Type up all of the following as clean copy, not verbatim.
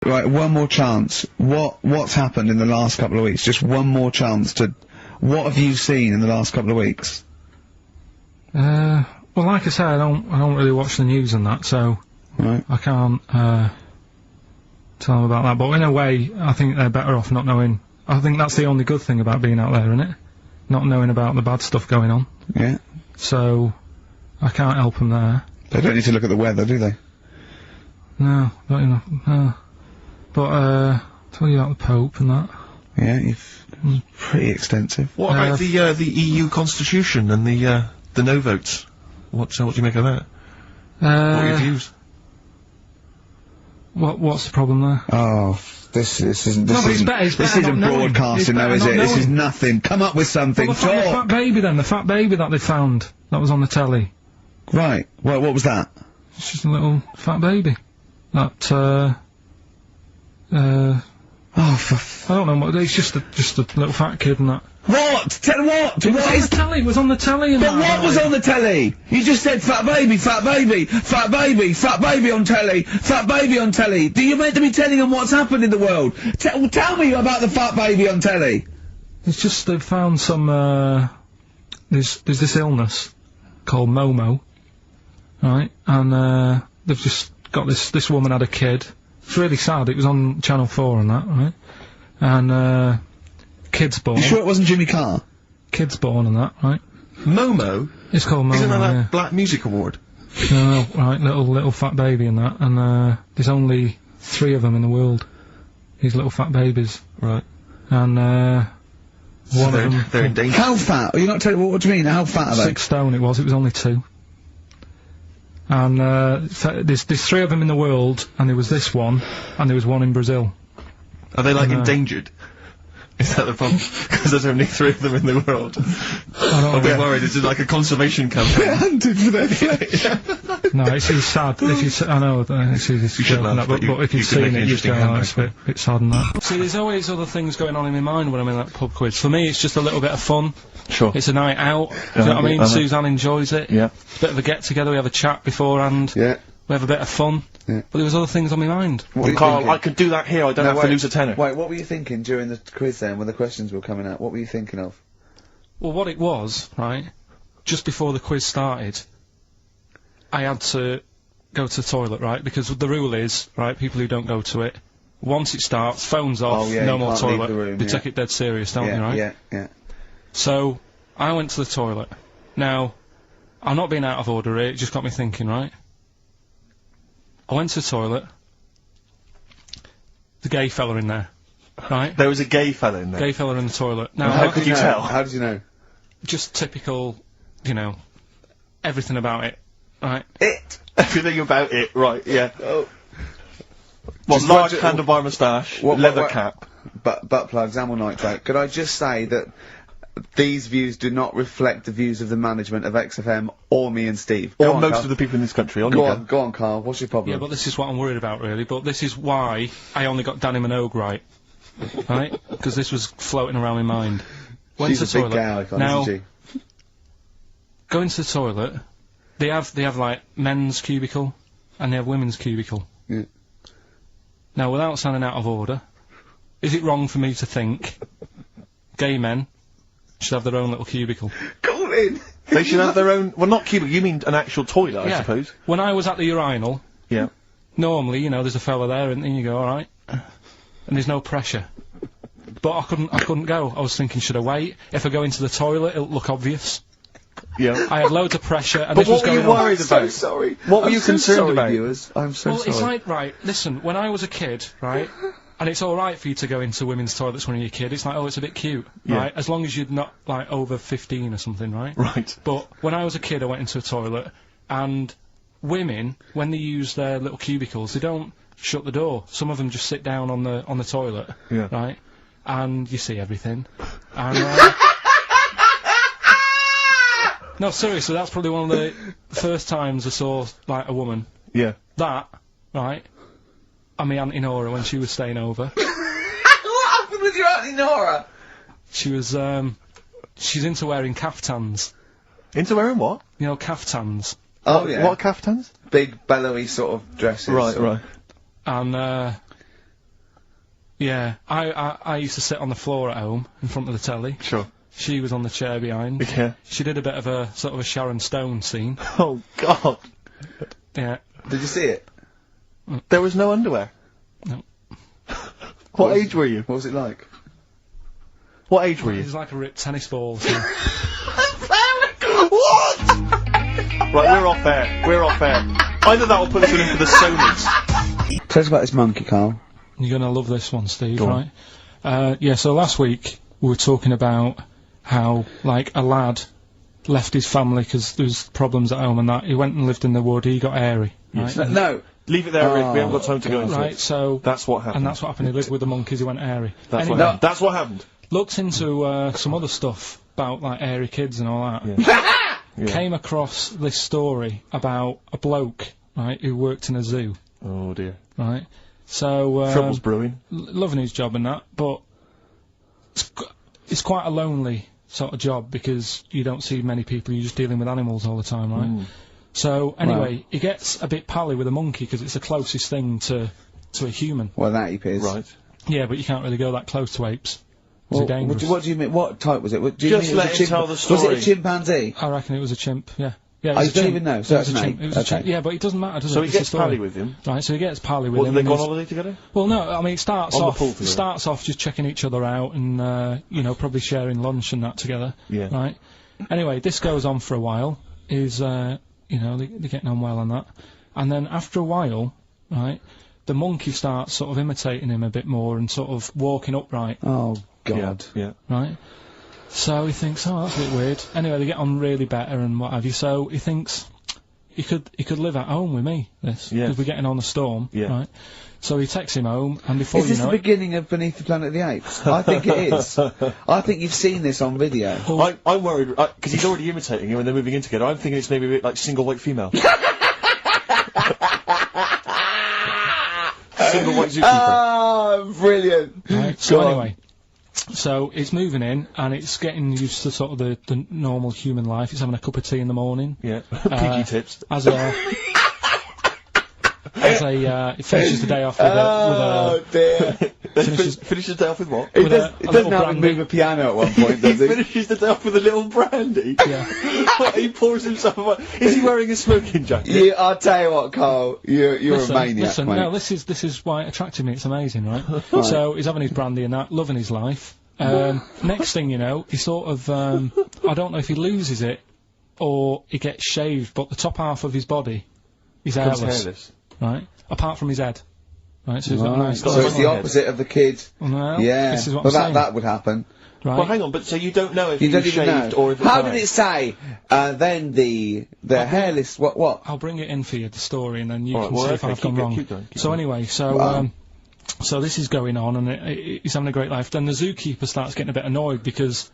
Right, one more chance. What's happened in the last couple of weeks? Just one more chance to... What have you seen in the last couple of weeks? Well, like I say, I don't really watch the news and that, so... Right. I can't, tell them about that. But in a way, I think they're better off not knowing... I think that's the only good thing about being out there, isn't it? Not knowing about the bad stuff going on. Yeah. So, I can't help them there. They don't need to look at the weather, do they? No, don't you know, But, tell you about the Pope and that. Yeah, pretty extensive. What about the EU Constitution and the no votes? What do you make of that? What are your views? What's the problem there? Oh, this isn't broadcasting though, is it? This is nothing. Come up with something. Well, the fat baby then, the fat baby that they found, that was on the telly. Right, well, what was that? It's just a little fat baby. That, oh, I don't know what, it's just a little fat kid and that. What? Tell what? It was on the telly and But what was on the telly? You just said fat baby, fat baby, fat baby, fat baby on telly, fat baby on telly. Do you meant to be telling them what's happened in the world? Tell me about the fat baby on telly. It's just they've found some, there's this illness called Momo, right? And, they've just got this woman had a kid. It's really sad, it was on Channel 4 and that, right? And, kid's born. You sure it wasn't Jimmy Carr? Kid's born and that, right? Momo? It's called Momo, Isn't that yeah. that Black Music Award? No, right, little fat baby and that, and, there's only 3 of them in the world. These little fat babies. Right. And, one of them... They're in danger. How fat? Are you not telling what do you mean? How fat are they? 6 stone it was only 2. And, there's 3 of them in the world, and there was this one, and there was one in Brazil. Are they, like, endangered? Is that the problem? Because there's only 3 of them in the world. I'll be worried, this is like a conservation campaign. They're hunted for their flesh. No, it's sad. I know, it's laugh, but if you've seen it, you'd go, oh, it's a bit sad and that. See, there's always other things going on in my mind when I'm in that pub quiz. For me, it's just a little bit of fun. Sure. It's a night out. Do you know what I mean? Suzanne enjoys it. Yeah. Bit of a get-together, we have a chat beforehand. Yeah. We have a bit of fun. Yeah. But there was other things on my mind. Well, Carl, I could do that here, I don't have to lose a tenner. Wait, what were you thinking during the quiz then, when the questions were coming out? What were you thinking of? Well, what it was, right, just before the quiz started, I had to go to the toilet, right, because the rule is, right, people who don't go to it, once it starts, phones off, no more toilet, they take it dead serious, don't you, right? Yeah. So, I went to the toilet. Now, I'm not being out of order here, it just got me thinking, right? I went to the toilet, the gay fella in there, right? There was a gay fella in there? Gay fella in the toilet. Now, how could you tell? How did you know? Just typical, you know, everything about it, right? Everything about it, right, yeah. Oh. What, large handlebar moustache, leather cap. Butt plugs, amyl nitrate. Could I just say that these views do not reflect the views of the management of XFM or me and Steve. Or most of the people in this country. Go on, Carl, what's your problem? Yeah, but this is what I'm worried about, really, but this is why I only got Danny Minogue right. Right? Because this was floating around my mind. Went to the toilet. Big gay icon, now, isn't she? going to the toilet, they have like men's cubicle and they have women's cubicle. Yeah. Now, without sounding out of order, is it wrong for me to think gay men should have their own little cubicle? Call in! They should have their own, well, not cubicle, you mean an actual toilet, I suppose. When I was at the urinal, yeah, normally, you know, there's a fella there and you go, alright, and there's no pressure. But I couldn't go. I was thinking, should I wait? If I go into the toilet, it'll look obvious. Yeah. I had loads of pressure, and but this was going on. What were you worried about? I'm so sorry. What were you concerned about? Viewers. I'm so sorry. It's like, right, listen, when I was a kid, right, and it's alright for you to go into women's toilets when you're a kid, it's like, oh, it's a bit cute, right, as long as you're not, like, over 15 or something, right? Right. But when I was a kid, I went into a toilet, and women, when they use their little cubicles, they don't shut the door. Some of them just sit down on the toilet, right, and you see everything, and, no, seriously, that's probably one of the first times I saw, like, a woman. Yeah. That, right, and my Auntie Nora when she was staying over. What happened with your Auntie Nora? She was, she's into wearing caftans. Into wearing what? You know, caftans. Oh, yeah. What caftans? Big, bellowy sort of dresses. Right, right. And, Yeah, I used to sit on the floor at home in front of the telly. Sure. She was on the chair behind. Yeah. She did a bit of a sort of a Sharon Stone scene. Oh, God. Yeah. Did you see it? There was no underwear. No. What age were you? What was it like? What age were you? It was like a ripped tennis ball. So. What? Right, we're off air. We're off air. Either that or put this one in for the Sonys. Tell us about this monkey, Carl. You're gonna love this one, Steve, Go right? Yeah, so last week we were talking about how, like, a lad left his family because there was problems at home and that. He went and lived in the wood, he got airy. Yes. Right? No. Leave it there, Rick. We haven't got time to go into Right, it. so... That's what happened. And that's what happened. He lived with the monkeys, he went airy. That's Anyway, what happened. That's what happened. Looked into some other stuff about, like, airy kids and all that. Yeah. Came across this story about a bloke, right, who worked in a zoo. Oh, dear. Right? So, Trouble's brewing. loving his job and that, but it's quite a lonely sort of job because you don't see many people, you're just dealing with animals all the time, right? So, anyway, he gets a bit pally with a monkey because it's the closest thing to a human. Well, that ape is. Right. Yeah, but you can't really go that close to apes. Well, It's dangerous. what do you mean? What type was it? Do you Just mean it was let a him tell the story. Was it a chimpanzee? I reckon it was a chimp, yeah. Yeah, it Oh, was you a don't chimp. even know, It so was that's a an chimp. ape. It was a Okay. chimp. Yeah, but it doesn't matter, does it? So he It's the gets story. pally with him. Right, so he gets pally with Well, him. do they and go on he's- holiday together? Well, no, I mean, it starts On the off, pool together. starts off just checking each other out and, you know, probably sharing lunch and that together. Yeah. Right? Anyway, this goes on for a while. You know, they're getting on well on that. And then after a while, right, the monkey starts sort of imitating him a bit more and sort of walking upright, Oh, God. Yeah. right? So he thinks, oh, that's a bit weird. Anyway, they get on really better and what have you, so he thinks he could live at home with me, this, Yeah. because we're getting on a storm, Yeah. right? So he takes him home, and before Is you this know the it, beginning of Beneath the Planet of the Apes? I think it is. I think you've seen this on video. I'm worried, because he's already imitating him and they're moving in together. I'm thinking it's maybe a bit like single white female. Single white zookeeper. Oh, brilliant. right? So Go on. anyway, so it's moving in, and it's getting used to sort of the normal human life. It's having a cup of tea in the morning. Yeah. PG tips. As a... it finishes the day off with Oh, dear. Finishes the day off with what? It, With does, a it little doesn't have him brandy. move a piano at one point, does He he? finishes the day off with a little brandy. Yeah. He pours himself a... Is he wearing a smoking jacket? You, I'll tell you what, Carl, you're Listen, a maniac, listen, mate. no, this is why it attracted me. It's amazing, right? So he's having his brandy and that, loving his life. Next thing you know, he sort of, I don't know if he loses it or he gets shaved, but the top half of his body is Becomes hairless, hairless. right? Apart from his head, right? So he's got a Right, nice. so it's the opposite of the kid. Well, Yeah, this is what well, I'm saying, Oh, that would happen. right? Well, hang on, but so you don't know if You he don't was even shaved know. or if it's How dyed? did it say? Then the hairless. What? I'll bring it in for you, the story, and then you All right, can well, see if okay, I've gone keep wrong. going, keep So going. anyway, so Wow. so this is going on, and he's having a great life. Then the zookeeper starts getting a bit annoyed because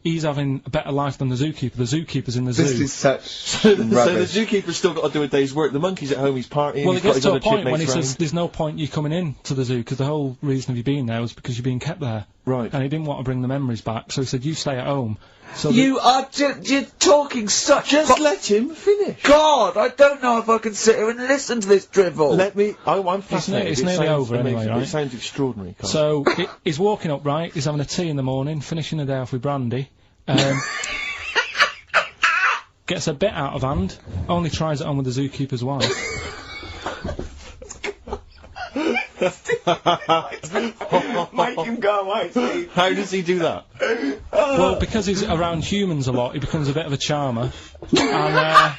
he's having a better life than the zookeeper. The zookeeper's in the This zoo. is such So the rubbish. zookeeper's still got to do a day's work. The monkey's at home, he's partying, Well, he's it got gets his to a other point when he chipmates says, round. "There's no point you coming in to the zoo because the whole reason of you being there was because you're being kept there." Right. And he didn't want to bring the memories back, so he said, "You stay at home." So You are you're talking such. Just let him finish. God, I don't know if I can sit here and listen to this drivel. Let me... I'm fascinated. it's It nearly sounds over anyway, amazing. right? It sounds extraordinary, Carl. So he's walking up right. He's having a tea in the morning, finishing the day off with brandy. Gets a bit out of hand. Only tries it on with the zookeeper's wife. Make him go away, Steve. How does he do that? Well, because he's around humans a lot, he becomes a bit of a charmer. And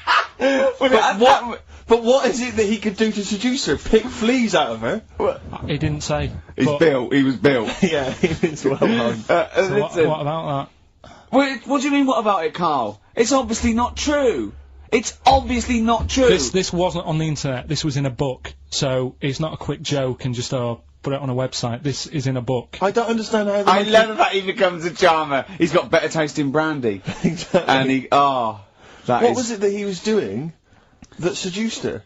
But what is it that he could do to seduce her? Pick fleas out of her? he didn't say. He's but- built. He was built. Yeah, it's well known. So what Listen. about What do you mean? What about it, Carl? It's obviously not true. It's obviously not true. that? This wasn't on the internet. This was in a book. So it's not a quick joke and just put it on a website. This is in a book. I don't understand how the I monkey... love that he becomes a charmer. He's got better taste in brandy. Exactly. And he, that What is- was it that he was doing that seduced her?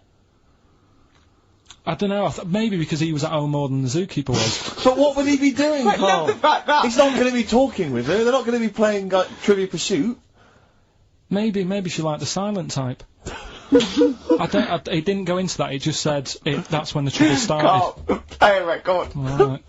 I don't know. Maybe because he was at home more than the zookeeper was. But what would he be doing, I Carl? love the fact that. He's not going to be talking with her. They're not going to be playing like Trivia Pursuit. Maybe she liked the silent type. It didn't go into that. It just said that's when the trouble started. Carl, play a record. Alright.